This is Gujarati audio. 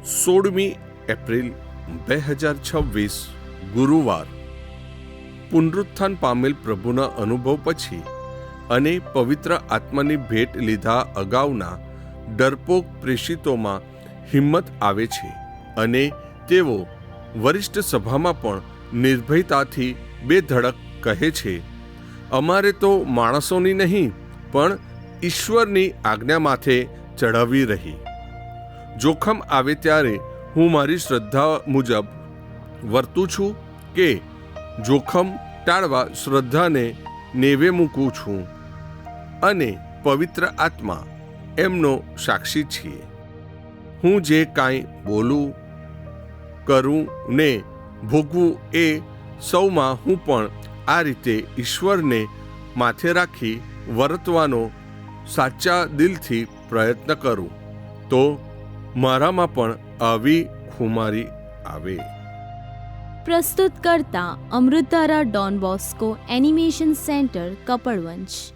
16મી એપ્રિલ 2026 ગુરુવાર. પુનરુત્થાન પામેલ પ્રભુના અનુભવ પછી અને પવિત્ર આત્માની ભેટ લીધા અગાઉના ડરપોક પ્રેષિતોમાં હિંમત આવે છે અને તેઓ વરિષ્ઠ સભામાં પણ નિર્ભયતાથી બેધડક કહે છે, અમારે તો માણસોની નહીં પણ ઈશ્વરની આજ્ઞા માથે ચઢાવી રહી. જોખમ આવે ત્યારે હું મારી શ્રદ્ધા મુજબ વર્તું છું કે જોખમ ટાળવા શ્રદ્ધાને નેવે મૂકું છું અને પવિત્ર આત્મા એમનો સાક્ષી છીએ. હું જે કાંઈ બોલું, કરું ને ભોગવું એ સૌમાં હું પણ આ રીતે ઈશ્વરને માથે રાખી વર્તવાનો સાચા દિલથી પ્રયત્ન કરું તો મારામાં પણ આવી ખુમારી આવે. પ્રસ્તુત કરતા અમૃતધારા Don Bosco animation centre, Kapadvanj.